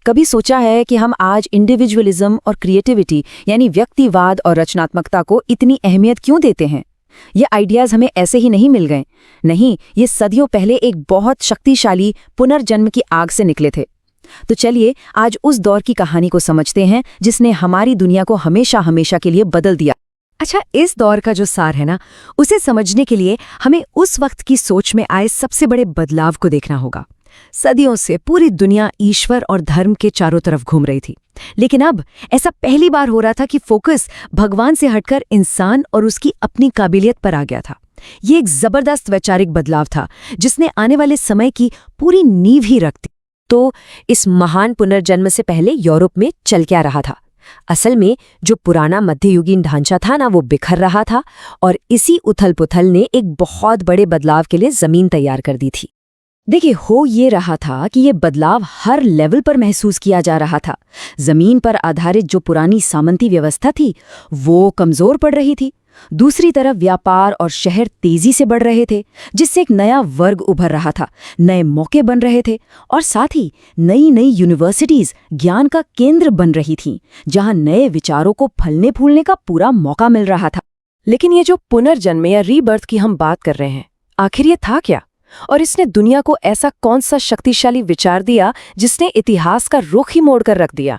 कभी सोचा है कि हम आज इंडिविजुअलिज्म और क्रिएटिविटी यानी व्यक्तिवाद और रचनात्मकता को इतनी अहमियत क्यों देते हैं? ये आइडियाज हमें ऐसे ही नहीं मिल गए। नहीं, ये सदियों पहले एक बहुत शक्तिशाली पुनर्जन्म की आग से निकले थे। तो चलिए आज उस दौर की कहानी को समझते हैं जिसने हमारी दुनिया को हमेशा हमेशा के लिए बदल दिया। अच्छा, इस दौर का जो सार है ना, उसे समझने के लिए हमें उस वक्त की सोच में आए सबसे बड़े बदलाव को देखना होगा। सदियों से पूरी दुनिया ईश्वर और धर्म के चारों तरफ घूम रही थी, लेकिन अब ऐसा पहली बार हो रहा था कि फोकस भगवान से हटकर इंसान और उसकी अपनी काबिलियत पर आ गया था। ये एक जबरदस्त वैचारिक बदलाव था जिसने आने वाले समय की पूरी नींव ही रख दी। तो इस महान पुनर्जन्म से पहले यूरोप में चल क्या रहा था? असल में जो पुराना मध्ययुगीन ढांचा था ना, वो बिखर रहा था और इसी उथल पुथल ने एक बहुत बड़े बदलाव के लिए जमीन तैयार कर दी थी। देखिए, हो ये रहा था कि ये बदलाव हर लेवल पर महसूस किया जा रहा था। जमीन पर आधारित जो पुरानी सामंती व्यवस्था थी वो कमजोर पड़ रही थी। दूसरी तरफ व्यापार और शहर तेजी से बढ़ रहे थे, जिससे एक नया वर्ग उभर रहा था, नए मौके बन रहे थे और साथ ही नई नई यूनिवर्सिटीज ज्ञान का केंद्र बन रही थीं, जहां नए विचारों को फलने फूलने का पूरा मौका मिल रहा था। लेकिन ये जो पुनर्जन्म या रीबर्थ की हम बात कर रहे हैं, आखिर ये था क्या? और इसने दुनिया को ऐसा कौन सा शक्तिशाली विचार दिया जिसने इतिहास का रुख ही मोड़ कर रख दिया?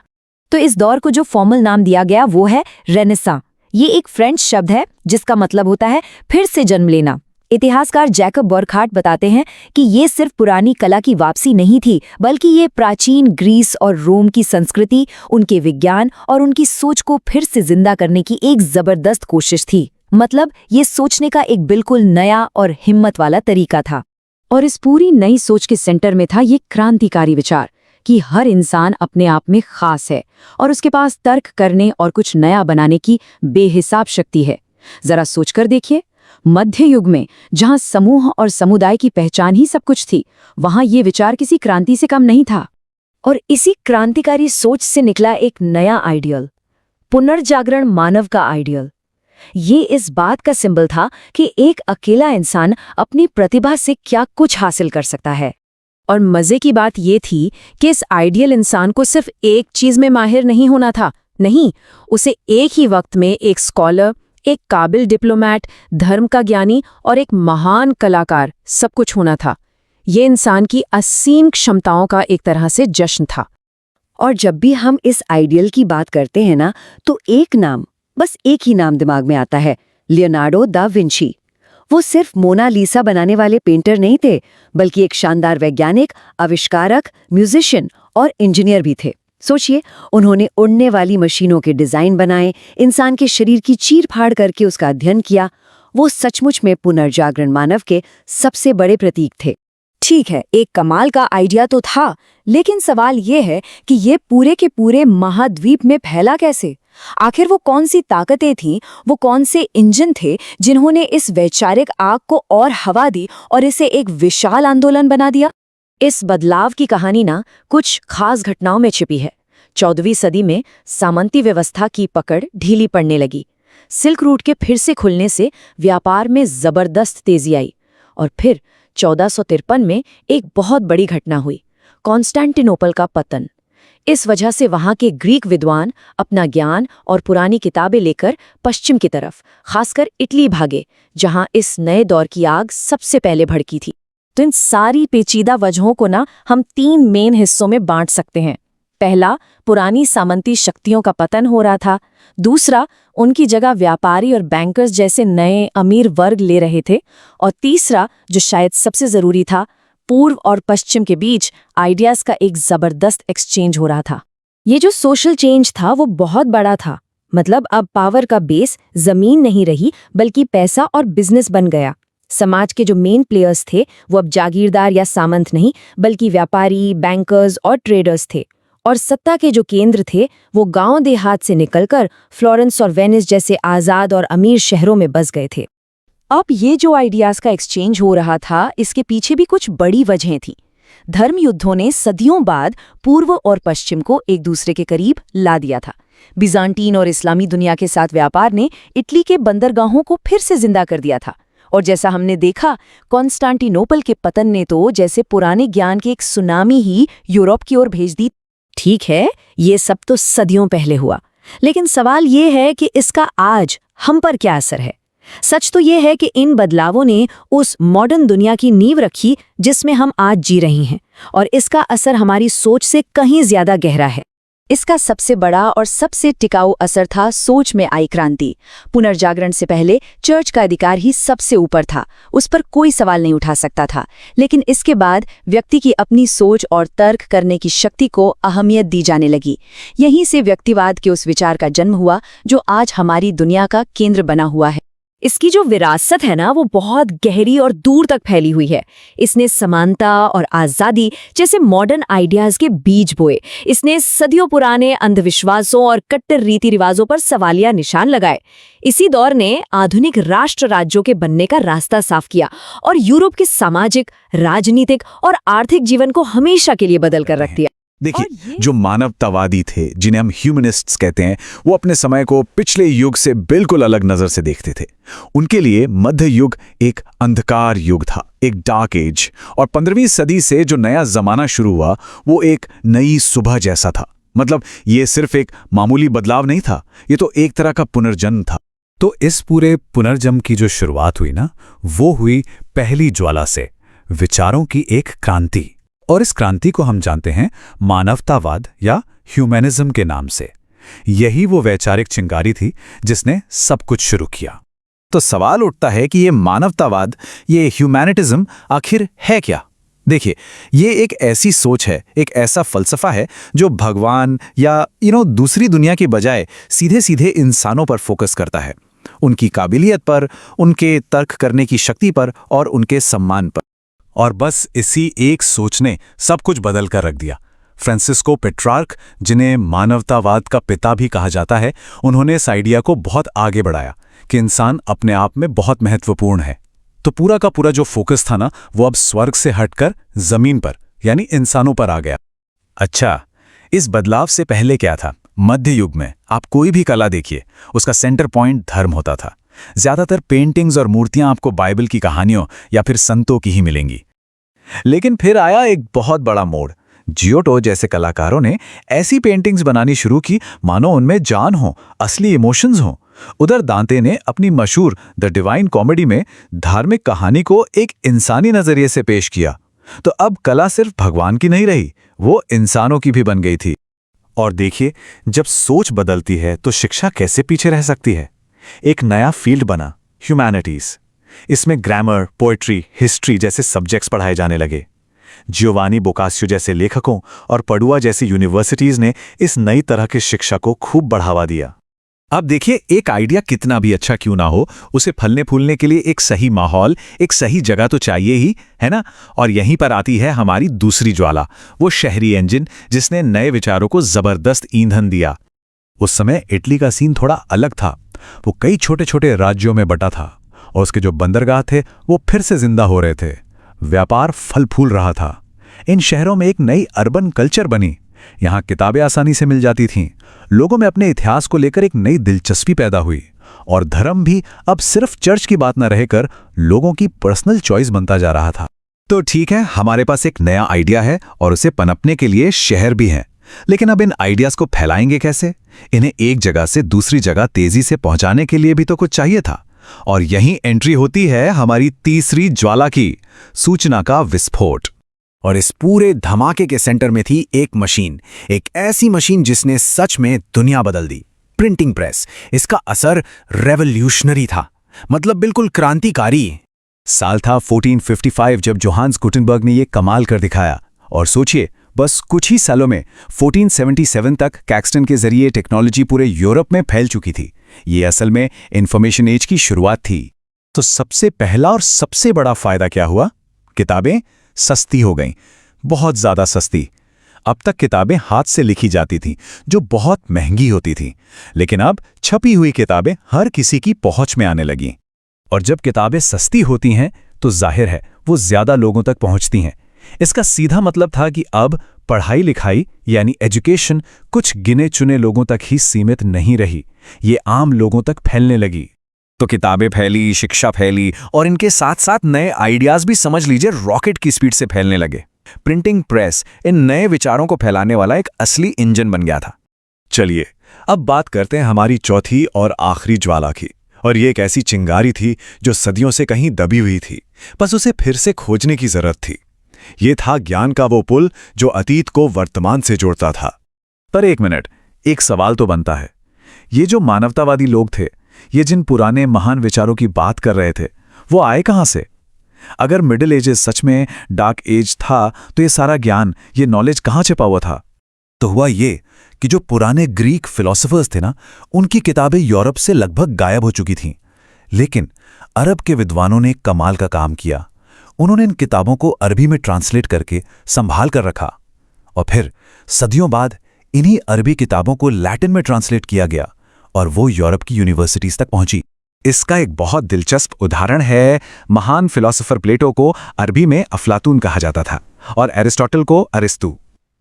तो इस दौर को जो फॉर्मल नाम दिया गया वो है रेनेसां। ये एक फ्रेंच शब्द है जिसका मतलब होता है फिर से जन्म लेना। इतिहासकार जैकब बर्खार्ट बताते हैं कि ये सिर्फ पुरानी कला की वापसी नहीं थी, बल्कि ये प्राचीन ग्रीस और रोम की संस्कृति, उनके विज्ञान और उनकी सोच को फिर से जिंदा करने की एक जबरदस्त कोशिश थी। मतलब ये सोचने का एक बिल्कुल नया और हिम्मत वाला तरीका था। और इस पूरी नई सोच के सेंटर में था ये क्रांतिकारी विचार कि हर इंसान अपने आप में खास है और उसके पास तर्क करने और कुछ नया बनाने की बेहिसाब शक्ति है। जरा सोचकर देखिए, मध्य युग में जहां समूह और समुदाय की पहचान ही सब कुछ थी, वहां ये विचार किसी क्रांति से कम नहीं था। और इसी क्रांतिकारी सोच से निकला एक नया आइडियल, पुनर्जागरण मानव का आइडियल। ये इस बात का सिंबल था कि एक अकेला इंसान अपनी प्रतिभा से क्या कुछ हासिल कर सकता है। और मजे की बात ये थी कि इस आइडियल इंसान को सिर्फ एक चीज में माहिर नहीं होना था। नहीं, उसे एक ही वक्त में एक स्कॉलर, एक काबिल डिप्लोमैट, धर्म का ज्ञानी और एक महान कलाकार सब कुछ होना था। ये इंसान की असीम क्षमताओं का एक तरह से जश्न था। और जब भी हम इस आइडियल की बात करते हैं ना, तो बस एक ही नाम दिमाग में आता है, लियोनार्डो दा विंची। वो सिर्फ मोनालिसा बनाने वाले पेंटर नहीं थे, बल्कि एक शानदार वैज्ञानिक, आविष्कारक, म्यूजिशियन और इंजीनियर भी थे। सोचिए, उन्होंने उड़ने वाली मशीनों के डिजाइन बनाए, इंसान के शरीर की चीर-फाड़ करके उसका अध्ययन किया। वो सचमुच में पुनर्जागरण मानव के सबसे बड़े प्रतीक थे। ठीक है, एक कमाल का आइडिया तो था, लेकिन सवाल ये है कि ये पूरे के पूरे महाद्वीप में फैला कैसे? आखिर वो कौन सी ताकतें थीं, वो कौन से इंजन थे जिन्होंने इस वैचारिक आग को और हवा दी और इसे एक विशाल आंदोलन बना दिया? इस बदलाव की कहानी ना कुछ खास घटनाओं में छिपी है। 14वीं सदी में सामंती व्यवस्था की पकड़ ढीली पड़ने लगी। सिल्क रूट के फिर से खुलने से व्यापार में जबरदस्त तेजी आई। और फिर 1453 में एक बहुत बड़ी घटना हुई, कॉन्स्टेंटिनोपल का पतन। इस वजह से वहां के ग्रीक विद्वान अपना ज्ञान और पुरानी किताबें लेकर पश्चिम की तरफ, खासकर इटली भागे, जहां इस नए दौर की आग सबसे पहले भड़की थी। तो इन सारी पेचीदा वजहों को ना हम 3 मेन हिस्सों में बांट सकते हैं। पहला, पुरानी सामंती शक्तियों का पतन हो रहा था। दूसरा, उनकी जगह व्यापारी और बैंकर्स जैसे नए अमीर वर्ग ले रहे थे। और तीसरा, जो शायद सबसे जरूरी था, पूर्व और पश्चिम के बीच आइडियाज का एक जबरदस्त एक्सचेंज हो रहा था। ये जो सोशल चेंज था वो बहुत बड़ा था। मतलब अब पावर का बेस जमीन नहीं रही, बल्कि पैसा और बिजनेस बन गया। समाज के जो मेन प्लेयर्स थे वो अब जागीरदार या सामंत नहीं, बल्कि व्यापारी, बैंकर्स और ट्रेडर्स थे। और सत्ता के जो केंद्र थे वो गांव देहात से निकलकर फ्लोरेंस और वेनिस जैसे आज़ाद और अमीर शहरों में बस गए थे। अब ये जो आइडियाज का एक्सचेंज हो रहा था, इसके पीछे भी कुछ बड़ी वजहें थीं। धर्म युद्धों ने सदियों बाद पूर्व और पश्चिम को एक दूसरे के करीब ला दिया था। बिजांटीन और इस्लामी दुनिया के साथ व्यापार ने इटली के बंदरगाहों को फिर से जिंदा कर दिया था। और जैसा हमने देखा, कॉन्स्टेंटिनोपल के पतन ने तो जैसे पुराने ज्ञान की एक सुनामी ही यूरोप की ओर भेज दी। ठीक है, ये सब तो सदियों पहले हुआ, लेकिन सवाल ये है कि इसका आज हम पर क्या असर है। सच तो ये है कि इन बदलावों ने उस मॉडर्न दुनिया की नींव रखी जिसमें हम आज जी रही हैं, और इसका असर हमारी सोच से कहीं ज्यादा गहरा है। इसका सबसे बड़ा और सबसे टिकाऊ असर था सोच में आई क्रांति। पुनर्जागरण से पहले चर्च का अधिकार ही सबसे ऊपर था, उस पर कोई सवाल नहीं उठा सकता था। लेकिन इसके बाद व्यक्ति की अपनी सोच और तर्क करने की शक्ति को अहमियत दी जाने लगी। यहीं से व्यक्तिवाद के उस विचार का जन्म हुआ जो आज हमारी दुनिया का केंद्र बना हुआ है। इसकी जो विरासत है ना, वो बहुत गहरी और दूर तक फैली हुई है। इसने समानता और आज़ादी जैसे मॉडर्न आइडियाज़ के बीज बोए। इसने सदियों पुराने अंधविश्वासों और कट्टर रीति रिवाजों पर सवालिया निशान लगाए। इसी दौर ने आधुनिक राष्ट्र राज्यों के बनने का रास्ता साफ किया और यूरोप के सामाजिक, राजनीतिक और आर्थिक जीवन को हमेशा के लिए बदल कर रख दिया। देखिए, जो मानवतावादी थे, जिन्हें हम ह्यूमनिस्ट्स कहते हैं, वो अपने समय को पिछले युग से बिल्कुल अलग नजर से देखते थे। उनके लिए मध्य युग एक अंधकार युग था, एक डार्क एज, और 15वीं सदी से जो नया जमाना शुरू हुआ वो एक नई सुबह जैसा था। मतलब ये सिर्फ एक मामूली बदलाव नहीं था, ये तो एक तरह का पुनर्जन्म था। तो इस पूरे पुनर्जन्म की जो शुरुआत हुई ना, वो हुई पहली ज्वाला से, विचारों की एक क्रांति। और इस क्रांति को हम जानते हैं मानवतावाद या ह्यूमनिज्म के नाम से। यही वो वैचारिक चिंगारी थी जिसने सब कुछ शुरू किया। तो सवाल उठता है कि ये मानवतावाद, ये ह्यूमैनिटिज्म आखिर है क्या? देखिए, ये एक ऐसी सोच है, एक ऐसा फलसफा है जो भगवान या दूसरी दुनिया की बजाय सीधे सीधे इंसानों पर फोकस करता है, उनकी काबिलियत पर, उनके तर्क करने की शक्ति पर और उनके सम्मान पर। और बस इसी एक सोच ने सब कुछ बदल कर रख दिया। फ्रांसिस्को पेट्रार्क, जिन्हें मानवतावाद का पिता भी कहा जाता है, उन्होंने इस आइडिया को बहुत आगे बढ़ाया कि इंसान अपने आप में बहुत महत्वपूर्ण है। तो पूरा का पूरा जो फोकस था ना, वो अब स्वर्ग से हटकर जमीन पर यानी इंसानों पर आ गया। अच्छा, इस बदलाव से पहले क्या था? मध्य युग में आप कोई भी कला देखिए, उसका सेंटर पॉइंट धर्म होता था। ज्यादातर पेंटिंग्स और मूर्तियां आपको बाइबल की कहानियों या फिर संतों की ही मिलेंगी। लेकिन फिर आया एक बहुत बड़ा मोड़। जियोटो जैसे कलाकारों ने ऐसी पेंटिंग्स बनानी शुरू की मानो उनमें जान हो, असली इमोशंस हो। उधर दांते ने अपनी मशहूर द डिवाइन कॉमेडी में धार्मिक कहानी को एक इंसानी नजरिए से पेश किया। तो अब कला सिर्फ भगवान की नहीं रही, वो इंसानों की भी बन गई थी। और देखिए, जब सोच बदलती है तो शिक्षा कैसे पीछे रह सकती है। एक नया फील्ड बना, ह्यूमैनिटीज। इसमें ग्रामर, पोएट्री, हिस्ट्री जैसे सब्जेक्ट्स पढ़ाए जाने लगे। जियोवानी बोकासियो जैसे लेखकों और पडुआ जैसी यूनिवर्सिटीज ने इस नई तरह की शिक्षा को खूब बढ़ावा दिया। अब देखिए, एक आइडिया कितना भी अच्छा क्यों ना हो, उसे फलने फूलने के लिए एक सही माहौल, एक सही जगह तो चाहिए ही, है ना? और यहीं पर आती है हमारी दूसरी ज्वाला, वो शहरी इंजन जिसने नए विचारों को जबरदस्त ईंधन दिया। उस समय इटली का सीन थोड़ा अलग था। वो कई छोटे छोटे राज्यों में बटा था और उसके जो बंदरगाह थे वो फिर से जिंदा हो रहे थे। व्यापार फल फूल रहा था। इन शहरों में एक नई अर्बन कल्चर बनी। यहाँ किताबें आसानी से मिल जाती थीं। लोगों में अपने इतिहास को लेकर एक नई दिलचस्पी पैदा हुई और धर्म भी अब सिर्फ चर्च की बात न रहकर लोगों की पर्सनल चॉइस बनता जा रहा था। तो ठीक है, हमारे पास एक नया आइडिया है और उसे पनपने के लिए शहर भी हैं। लेकिन अब इन आइडियाज को फैलाएंगे कैसे? इन्हें एक जगह से दूसरी जगह तेजी से पहुंचाने के लिए भी तो कुछ चाहिए था। और यहीं एंट्री होती है हमारी तीसरी ज्वाला की, सूचना का विस्फोट। और इस पूरे धमाके के सेंटर में थी एक मशीन, एक ऐसी मशीन जिसने सच में दुनिया बदल दी, प्रिंटिंग प्रेस। इसका असर रेवोल्यूशनरी था, मतलब बिल्कुल क्रांतिकारी। साल था 1455 जब जोहान्स गुटेनबर्ग ने ये कमाल कर दिखाया। और सोचिए, बस कुछ ही सालों में 1477 तक कैक्सटन के जरिए टेक्नोलॉजी पूरे यूरोप में फैल चुकी थी। ये असल में इंफॉर्मेशन एज की शुरुआत थी। तो सबसे पहला और सबसे बड़ा फायदा क्या हुआ? किताबें सस्ती हो गईं, बहुत ज्यादा सस्ती। अब तक किताबें हाथ से लिखी जाती थीं, जो बहुत महंगी होती थीं। लेकिन अब छपी हुई किताबें हर किसी की पहुंच में आने लगीं। और जब किताबें सस्ती होती हैं तो जाहिर है वो ज्यादा लोगों तक पहुंचती हैं। इसका सीधा मतलब था कि अब पढ़ाई लिखाई यानी एजुकेशन कुछ गिने चुने लोगों तक ही सीमित नहीं रही, ये आम लोगों तक फैलने लगी। तो किताबें फैली, शिक्षा फैली और इनके साथ साथ नए आइडियाज भी समझ लीजिए रॉकेट की स्पीड से फैलने लगे। प्रिंटिंग प्रेस इन नए विचारों को फैलाने वाला एक असली इंजन बन गया था। चलिए अब बात करते हैं हमारी चौथी और आखिरी ज्वाला की। और ये एक ऐसी चिंगारी थी जो सदियों से कहीं दबी हुई थी, बस उसे फिर से खोजने की जरूरत थी। ये था ज्ञान का वो पुल जो अतीत को वर्तमान से जोड़ता था। पर एक मिनट, एक सवाल तो बनता है, ये जो मानवतावादी लोग थे, ये जिन पुराने महान विचारों की बात कर रहे थे, वो आए कहाँ से? अगर मिडिल एजेस सच में डार्क एज था तो ये सारा ज्ञान, ये नॉलेज कहाँ छिपा हुआ था? तो हुआ ये कि जो पुराने ग्रीक फिलोसोफर्स थे ना, उनकी किताबें यूरोप से लगभग गायब हो चुकी थीं। लेकिन अरब के विद्वानों ने कमाल का काम किया। उन्होंने इन किताबों को अरबी में ट्रांसलेट करके संभाल कर रखा, और फिर सदियों बाद इन्हीं अरबी किताबों को लैटिन में ट्रांसलेट किया गया और वो यूरोप की यूनिवर्सिटीज तक पहुंची। इसका एक बहुत दिलचस्प उदाहरण है, महान फिलोसोफर प्लेटो को अरबी में अफलातून कहा जाता था और एरिस्टोटल को अरिस्तु।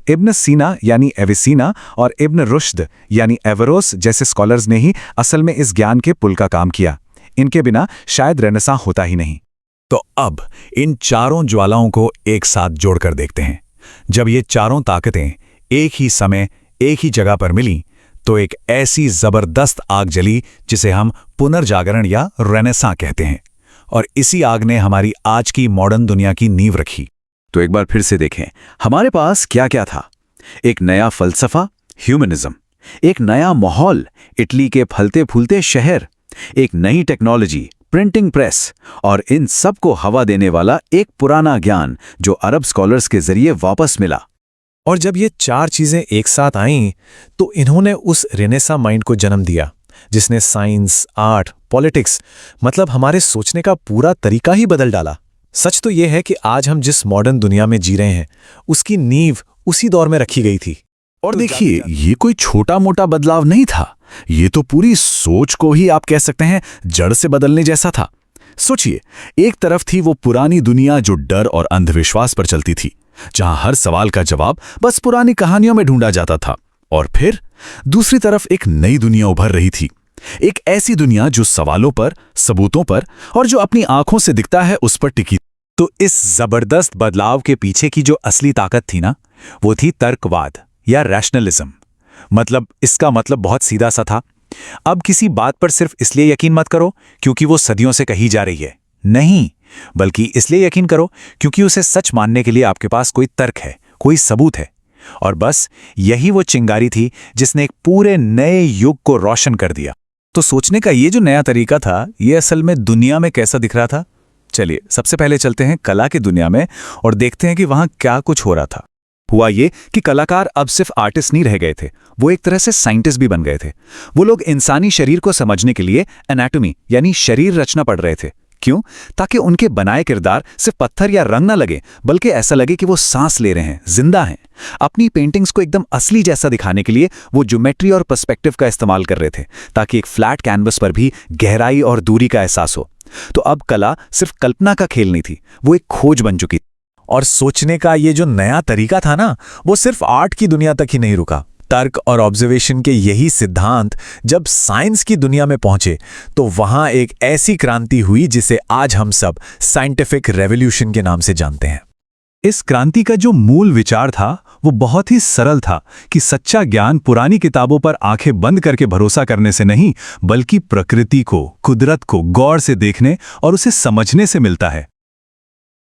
इब्न सीना यानी एविसीना और इब्न रुश्द यानी एवरोस जैसे स्कॉलर्स ने ही असल में इस ज्ञान के पुल का काम किया। इनके बिना शायद रेनेसां होता ही नहीं। तो अब इन चारों ज्वालाओं को एक साथ जोड़कर देखते हैं। जब ये चारों ताकतें एक ही समय एक ही जगह पर मिली तो एक ऐसी जबरदस्त आग जली जिसे हम पुनर्जागरण या रेनेसां कहते हैं। और इसी आग ने हमारी आज की मॉडर्न दुनिया की नींव रखी। तो एक बार फिर से देखें, हमारे पास क्या क्या था? एक नया फलसफा, ह्यूमनिज्म, एक नया माहौल, इटली के फलते फूलते शहर, एक नई टेक्नोलॉजी, प्रिंटिंग प्रेस, और इन सब को हवा देने वाला एक पुराना ज्ञान जो अरब स्कॉलर्स के जरिए वापस मिला। और जब ये चार चीजें एक साथ आईं तो इन्होंने उस रेनेसां माइंड को जन्म दिया जिसने साइंस, आर्ट, पॉलिटिक्स, मतलब हमारे सोचने का पूरा तरीका ही बदल डाला। सच तो यह है कि आज हम जिस मॉडर्न दुनिया में जी रहे हैं उसकी नींव उसी दौर में रखी गई थी। और देखिए, ये कोई छोटा मोटा बदलाव नहीं था, ये तो पूरी सोच को ही आप कह सकते हैं जड़ से बदलने जैसा था। सोचिए, एक तरफ थी वो पुरानी दुनिया जो डर और अंधविश्वास पर चलती थी, जहां हर सवाल का जवाब बस पुरानी कहानियों में ढूंढा जाता था। और फिर दूसरी तरफ एक नई दुनिया उभर रही थी, एक ऐसी दुनिया जो सवालों पर, सबूतों पर और जो अपनी आंखों से दिखता है उस पर टिकी। तो इस जबरदस्त बदलाव के पीछे की जो असली ताकत थी ना, वो थी तर्कवाद या रैशनलिज्म। मतलब इसका मतलब बहुत सीधा सा था, अब किसी बात पर सिर्फ इसलिए यकीन मत करो क्योंकि वो सदियों से कही जा रही है, नहीं, बल्कि इसलिए यकीन करो क्योंकि उसे सच मानने के लिए आपके पास कोई तर्क है, कोई सबूत है। और बस यही वो चिंगारी थी जिसने एक पूरे नए युग को रोशन कर दिया। तो सोचने का ये जो नया तरीका था, ये असल में दुनिया में कैसा दिख रहा था? चलिए सबसे पहले चलते हैं कला की दुनिया में और देखते हैं कि वहां क्या कुछ हो रहा था। हुआ ये कि कलाकार अब सिर्फ आर्टिस्ट नहीं रह गए थे, वो एक तरह से साइंटिस्ट भी बन गए थे। वो लोग इंसानी शरीर को समझने के लिए एनाटॉमी यानी शरीर रचना पढ़ रहे थे। क्यों? ताकि उनके बनाए किरदार सिर्फ पत्थर या रंग ना लगे, बल्कि ऐसा लगे कि वो सांस ले रहे हैं, जिंदा हैं। अपनी पेंटिंग्स को एकदम असली जैसा दिखाने के लिए वो ज्योमेट्री और पर्सपेक्टिव का इस्तेमाल कर रहे थे, ताकि एक फ्लैट कैनवस पर भी गहराई और दूरी का एहसास हो। तो अब कला सिर्फ कल्पना का खेल नहीं थी, वो एक खोज बन चुकी। और सोचने का ये जो नया तरीका था ना, वो सिर्फ आर्ट की दुनिया तक ही नहीं रुका। तर्क और ऑब्जर्वेशन के यही सिद्धांत जब साइंस की दुनिया में पहुंचे तो वहां एक ऐसी क्रांति हुई जिसे आज हम सब साइंटिफिक रेवोल्यूशन के नाम से जानते हैं। इस क्रांति का जो मूल विचार था वो बहुत ही सरल था कि सच्चा ज्ञान पुरानी किताबों पर आंखें बंद करके भरोसा करने से नहीं, बल्कि प्रकृति को, कुदरत को गौर से देखने और उसे समझने से मिलता है।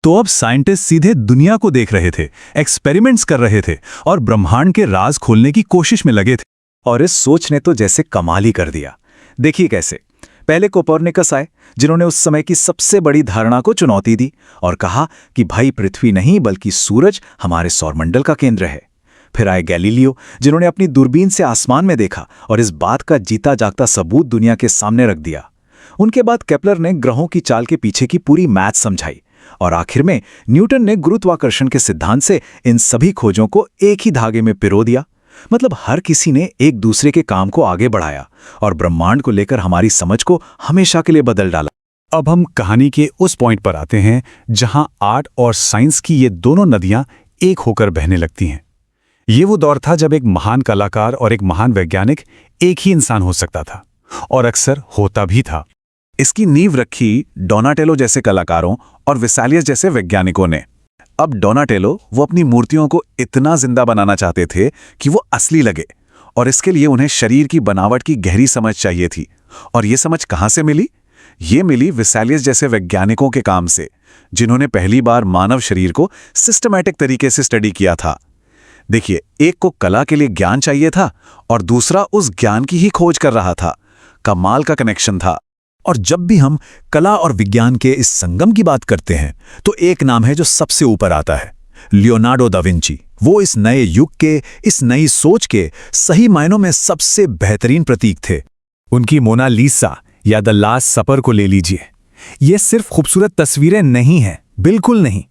तो अब साइंटिस्ट सीधे दुनिया को देख रहे थे, एक्सपेरिमेंट्स कर रहे थे और ब्रह्मांड के राज खोलने की कोशिश में लगे थे। और इस सोच ने तो जैसे कमाल ही कर दिया। देखिए कैसे। पहले कोपरनिकस आए, जिन्होंने उस समय की सबसे बड़ी धारणा को चुनौती दी और कहा कि भाई पृथ्वी नहीं बल्कि सूरज हमारे सौरमंडल का केंद्र है। फिर आए गैलीलियो, जिन्होंने अपनी दूरबीन से आसमान में देखा और इस बात का जीता जागता सबूत दुनिया के सामने रख दिया। उनके बाद केपलर ने ग्रहों की चाल के पीछे की पूरी मैथ समझाई और आखिर में न्यूटन ने गुरुत्वाकर्षण के सिद्धांत से इन सभी खोजों को एक ही धागे में पिरो दिया। मतलब हर किसी ने एक दूसरे के काम को आगे बढ़ाया और ब्रह्मांड को लेकर हमारी समझ को हमेशा के लिए बदल डाला। अब हम कहानी के उस पॉइंट पर आते हैं जहां आर्ट और साइंस की ये दोनों नदियां एक होकर बहने लगती हैं। ये वो दौर था जब एक महान कलाकार और एक महान वैज्ञानिक एक ही इंसान हो सकता था, और अक्सर होता भी था। इसकी नींव रखी डोनाटेलो जैसे कलाकारों और वेसालियस जैसे वैज्ञानिकों ने। अब डोनाटेलो वो अपनी मूर्तियों को इतना जिंदा बनाना चाहते थे कि वो असली लगे, और इसके लिए उन्हें शरीर की बनावट की गहरी समझ चाहिए थी। और ये समझ कहाँ से मिली? ये मिली वेसालियस जैसे वैज्ञानिकों के काम से, जिन्होंने पहली बार मानव शरीर को सिस्टमैटिक तरीके से स्टडी किया था। देखिए, एक को कला के लिए ज्ञान चाहिए था और दूसरा उस ज्ञान की ही खोज कर रहा था। कमाल का कनेक्शन था। और जब भी हम कला और विज्ञान के इस संगम की बात करते हैं तो एक नाम है जो सबसे ऊपर आता है, लियोनार्डो दा विंची। वो इस नए युग के, इस नई सोच के सही मायनों में सबसे बेहतरीन प्रतीक थे। उनकी मोनालिसा या द लास्ट सपर को ले लीजिए। ये सिर्फ खूबसूरत तस्वीरें नहीं हैं, बिल्कुल नहीं।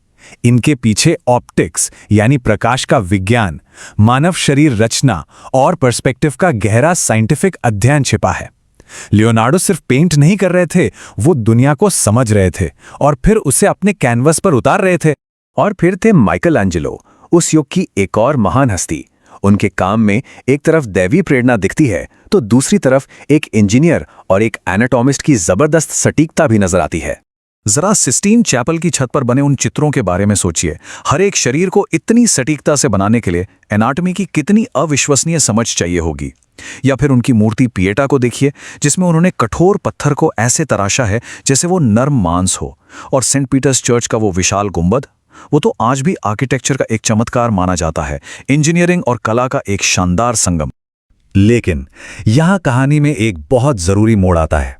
इनके पीछे ऑप्टिक्स यानी प्रकाश का विज्ञान, मानव शरीर रचना और पर्सपेक्टिव का गहरा साइंटिफिक अध्ययन छिपा है। लियोनार्डो सिर्फ पेंट नहीं कर रहे थे, वो दुनिया को समझ रहे थे और फिर उसे अपने कैनवस पर उतार रहे थे। और फिर थे माइकल एंजेलो, उस युग की एक और महान हस्ती। उनके काम में एक तरफ दैवी प्रेरणा दिखती है तो दूसरी तरफ एक इंजीनियर और एक एनाटॉमिस्ट की जबरदस्त सटीकता भी नजर आती है। जरा सिस्टीन चैपल की छत पर बने उन चित्रों के बारे में सोचिए। हर एक शरीर को इतनी सटीकता से बनाने के लिए एनाटॉमी की कितनी अविश्वसनीय समझ चाहिए होगी। या फिर उनकी मूर्ति पिएटा को देखिए, जिसमें उन्होंने कठोर पत्थर को ऐसे तराशा है जैसे वो नर्म मांस हो। और सेंट पीटर्स चर्च का वो विशाल गुंबद, वो तो आज भी आर्किटेक्चर का एक चमत्कार माना जाता है, इंजीनियरिंग और कला का एक शानदार संगम। लेकिन यहां कहानी में एक बहुत जरूरी मोड़ आता है।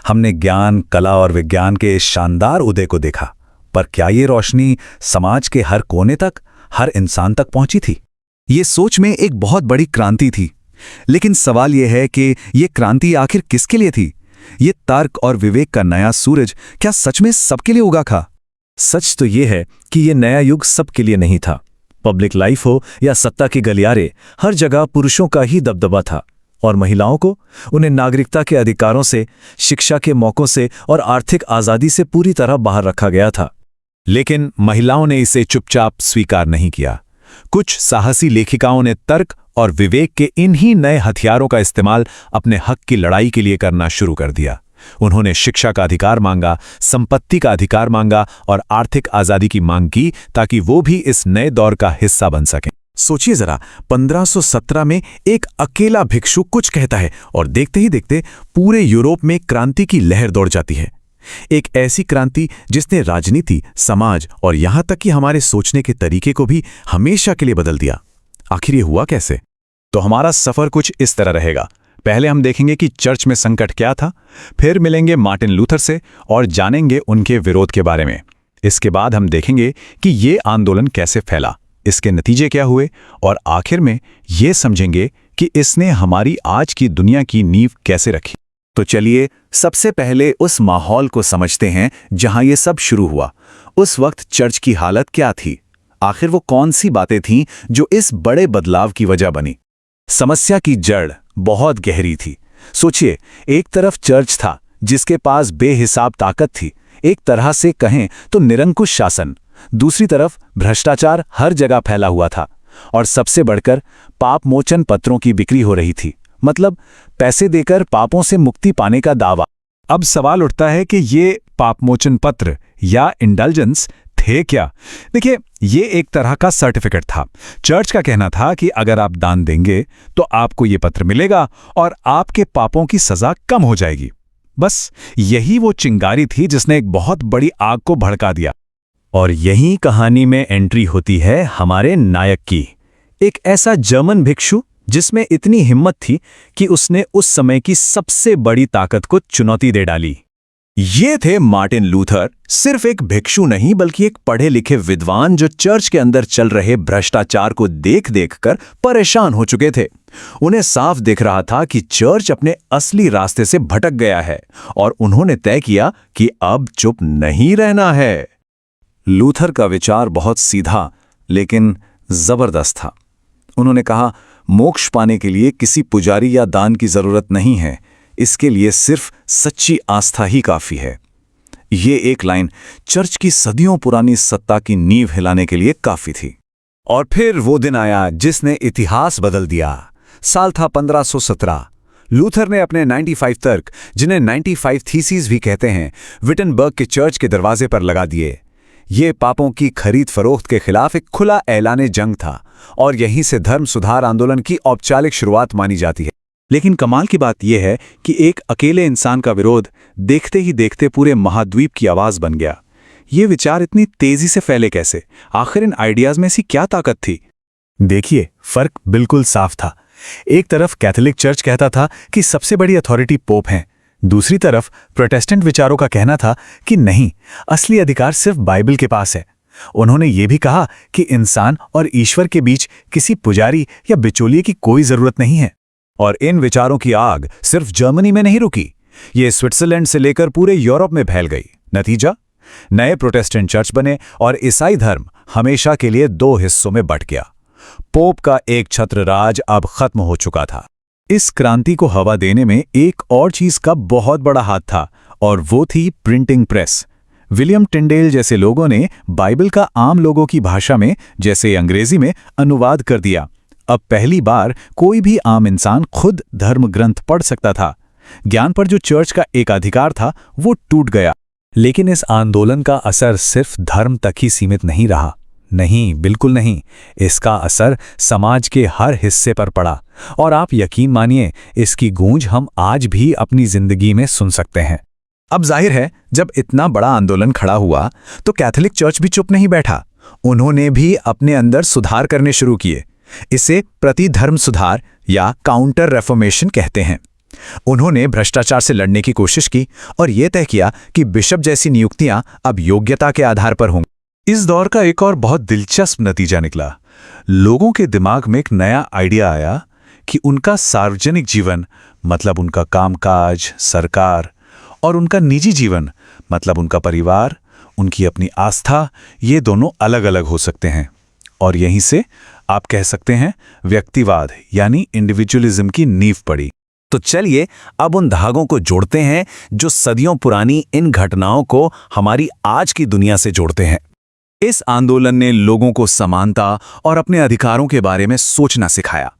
हमने ज्ञान, कला और विज्ञान के इस शानदार उदय को देखा, पर क्या ये रोशनी समाज के हर कोने तक, हर इंसान तक पहुंची थी? ये सोच में एक बहुत बड़ी क्रांति थी। लेकिन सवाल यह है कि ये क्रांति आखिर किसके लिए थी? ये तर्क और विवेक का नया सूरज क्या सच में सबके लिए उगा था? सच तो ये है कि ये नया युग सबके लिए नहीं था। पब्लिक लाइफ हो या सत्ता के गलियारे, हर जगह पुरुषों का ही दबदबा था और महिलाओं को उन्हें नागरिकता के अधिकारों से, शिक्षा के मौकों से और आर्थिक आज़ादी से पूरी तरह बाहर रखा गया था। लेकिन महिलाओं ने इसे चुपचाप स्वीकार नहीं किया। कुछ साहसी लेखिकाओं ने तर्क और विवेक के इन्हीं नए हथियारों का इस्तेमाल अपने हक की लड़ाई के लिए करना शुरू कर दिया। उन्होंने शिक्षा का अधिकार मांगा, संपत्ति का अधिकार मांगा और आर्थिक आज़ादी की मांग की, ताकि वो भी इस नए दौर का हिस्सा बन सकें। सोचिए जरा, 1517 में एक अकेला भिक्षु कुछ कहता है और देखते ही देखते पूरे यूरोप में क्रांति की लहर दौड़ जाती है। एक ऐसी क्रांति जिसने राजनीति, समाज और यहां तक कि हमारे सोचने के तरीके को भी हमेशा के लिए बदल दिया। आखिर ये हुआ कैसे? तो हमारा सफर कुछ इस तरह रहेगा। पहले हम देखेंगे कि चर्च में संकट क्या था, फिर मिलेंगे मार्टिन लूथर से और जानेंगे उनके विरोध के बारे में। इसके बाद हम देखेंगे कि ये आंदोलन कैसे फैला, इसके नतीजे क्या हुए और आखिर में ये समझेंगे कि इसने हमारी आज की दुनिया की नींव कैसे रखी। तो चलिए सबसे पहले उस माहौल को समझते हैं जहां ये सब शुरू हुआ। उस वक्त चर्च की हालत क्या थी? आखिर वो कौन सी बातें थीं जो इस बड़े बदलाव की वजह बनी? समस्या की जड़ बहुत गहरी थी। सोचिए, एक तरफ चर्च था जिसके पास बेहिसाब ताकत थी, एक तरह से कहें तो निरंकुश शासन। दूसरी तरफ भ्रष्टाचार हर जगह फैला हुआ था और सबसे बढ़कर पाप मोचन पत्रों की बिक्री हो रही थी, मतलब पैसे देकर पापों से मुक्ति पाने का दावा। अब सवाल उठता है कि ये पापमोचन पत्र या इंडल्जेंस थे क्या? देखिए, ये एक तरह का सर्टिफिकेट था। चर्च का कहना था कि अगर आप दान देंगे तो आपको ये पत्र मिलेगा और आपके पापों की सजा कम हो जाएगी। बस यही वो चिंगारी थी जिसने एक बहुत बड़ी आग को भड़का दिया। और यही कहानी में एंट्री होती है हमारे नायक की। एक ऐसा जर्मन भिक्षु जिसमें इतनी हिम्मत थी कि उसने उस समय की सबसे बड़ी ताकत को चुनौती दे डाली। ये थे मार्टिन लूथर, सिर्फ एक भिक्षु नहीं बल्कि एक पढ़े लिखे विद्वान जो चर्च के अंदर चल रहे भ्रष्टाचार को देख देख कर परेशान हो चुके थे। उन्हें साफ दिख रहा था कि चर्च अपने असली रास्ते से भटक गया है और उन्होंने तय किया कि अब चुप नहीं रहना है। लूथर का विचार बहुत सीधा लेकिन जबरदस्त था। उन्होंने कहा, मोक्ष पाने के लिए किसी पुजारी या दान की जरूरत नहीं है, इसके लिए सिर्फ सच्ची आस्था ही काफी है। ये एक लाइन चर्च की सदियों पुरानी सत्ता की नींव हिलाने के लिए काफी थी। और फिर वो दिन आया जिसने इतिहास बदल दिया। साल था 1517। लूथर ने अपने 95 तर्क, जिन्हें 95 थीसिस भी कहते हैं, विटनबर्ग के चर्च के दरवाजे पर लगा दिए। ये पापों की खरीद फरोख्त के खिलाफ एक खुला ऐलान जंग था और यहीं से धर्म सुधार आंदोलन की औपचारिक शुरुआत मानी जाती है। लेकिन कमाल की बात यह है कि एक अकेले इंसान का विरोध देखते ही देखते पूरे महाद्वीप की आवाज बन गया। ये विचार इतनी तेजी से फैले कैसे? आखिर इन आइडियाज में ऐसी क्या ताकत थी? देखिए, फर्क बिल्कुल साफ था। एक तरफ कैथोलिक चर्च कहता था कि सबसे बड़ी अथॉरिटी पोप हैं, दूसरी तरफ प्रोटेस्टेंट विचारों का कहना था कि नहीं, असली अधिकार सिर्फ बाइबल के पास है। उन्होंने ये भी कहा कि इंसान और ईश्वर के बीच किसी पुजारी या बिचौलिए की कोई जरूरत नहीं है। और इन विचारों की आग सिर्फ जर्मनी में नहीं रुकी, ये स्विट्जरलैंड से लेकर पूरे यूरोप में फैल गई। नतीजा, नए प्रोटेस्टेंट चर्च बने और ईसाई धर्म हमेशा के लिए दो हिस्सों में बंट गया। पोप का एक छत्र राज अब खत्म हो चुका था। इस क्रांति को हवा देने में एक और चीज का बहुत बड़ा हाथ था, और वो थी प्रिंटिंग प्रेस। विलियम टिंडेल जैसे लोगों ने बाइबल का आम लोगों की भाषा में, जैसे अंग्रेजी में, अनुवाद कर दिया। अब पहली बार कोई भी आम इंसान खुद धर्म ग्रंथ पढ़ सकता था। ज्ञान पर जो चर्च का एक अधिकार था वो टूट गया। लेकिन इस आंदोलन का असर सिर्फ धर्म तक ही सीमित नहीं रहा। नहीं, बिल्कुल नहीं। इसका असर समाज के हर हिस्से पर पड़ा, और आप यकीन मानिए, इसकी गूंज हम आज भी अपनी जिंदगी में सुन सकते हैं। अब जाहिर है, जब इतना बड़ा आंदोलन खड़ा हुआ तो कैथोलिक चर्च भी चुप नहीं बैठा। उन्होंने भी अपने अंदर सुधार करने शुरू किए। इसे प्रतिधर्म सुधार या काउंटर रेफॉर्मेशन कहते हैं। उन्होंने भ्रष्टाचार से लड़ने की कोशिश की और यह तय किया कि बिशप जैसी नियुक्तियां अब योग्यता के आधार पर होंगी। इस दौर का एक और बहुत दिलचस्प नतीजा निकला। लोगों के दिमाग में एक नया आइडिया आया कि उनका सार्वजनिक जीवन, मतलब उनका कामकाज, सरकार, और उनका निजी जीवन, मतलब उनका परिवार, उनकी अपनी आस्था, ये दोनों अलग अलग हो सकते हैं। और यहीं से आप कह सकते हैं व्यक्तिवाद यानी इंडिविजुअलिज्म की नींव पड़ी। तो चलिए अब उन धागों को जोड़ते हैं जो सदियों पुरानी इन घटनाओं को हमारी आज की दुनिया से जोड़ते हैं। इस आंदोलन ने लोगों को समानता और अपने अधिकारों के बारे में सोचना सिखाया,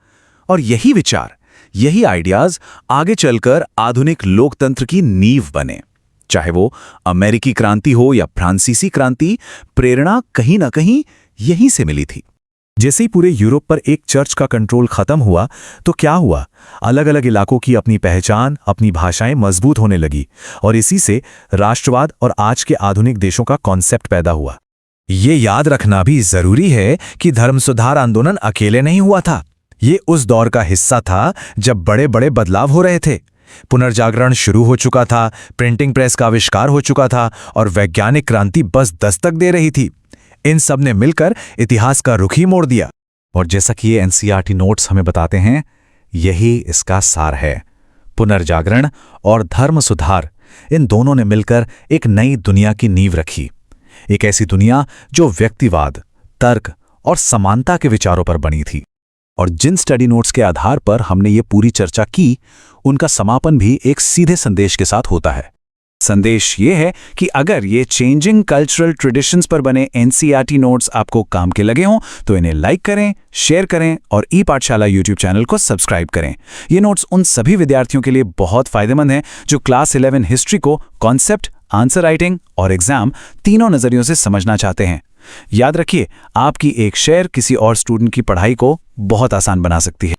और यही विचार, यही आइडियाज आगे चलकर आधुनिक लोकतंत्र की नींव बने। चाहे वो अमेरिकी क्रांति हो या फ्रांसीसी क्रांति, प्रेरणा कहीं ना कहीं यहीं से मिली थी। जैसे ही पूरे यूरोप पर एक चर्च का कंट्रोल खत्म हुआ तो क्या हुआ? अलग अलग इलाकों की अपनी पहचान, अपनी भाषाएं मजबूत होने लगी, और इसी से राष्ट्रवाद और आज के आधुनिक देशों का कॉन्सेप्ट पैदा हुआ। ये याद रखना भी जरूरी है कि धर्म सुधार आंदोलन अकेले नहीं हुआ था। ये उस दौर का हिस्सा था जब बड़े बड़े बदलाव हो रहे थे। पुनर्जागरण शुरू हो चुका था, प्रिंटिंग प्रेस का आविष्कार हो चुका था, और वैज्ञानिक क्रांति बस दस्तक दे रही थी। इन सब ने मिलकर इतिहास का रुख ही मोड़ दिया। और जैसा कि ये एनसीईआरटी नोट्स हमें बताते हैं, यही इसका सार है। पुनर्जागरण और धर्म सुधार, इन दोनों ने मिलकर एक नई दुनिया की नींव रखी। एक ऐसी दुनिया जो व्यक्तिवाद, तर्क और समानता के विचारों पर बनी थी। और जिन स्टडी नोट्स के आधार पर हमने ये पूरी चर्चा की, उनका समापन भी एक सीधे संदेश के साथ होता है। संदेश ये है कि अगर ये चेंजिंग कल्चरल ट्रेडिशंस पर बने एनसीईआरटी नोट्स आपको काम के लगे हों तो इन्हें लाइक करें, शेयर करें और ई पाठशाला यूट्यूब चैनल को सब्सक्राइब करें। ये नोट्स उन सभी विद्यार्थियों के लिए बहुत फायदेमंद हैं जो क्लास 11 हिस्ट्री को कॉन्सेप्ट, आंसर राइटिंग और एग्जाम तीनों नजरियों से समझना चाहते हैं। याद रखिए, आपकी एक शेयर किसी और स्टूडेंट की पढ़ाई को बहुत आसान बना सकती है।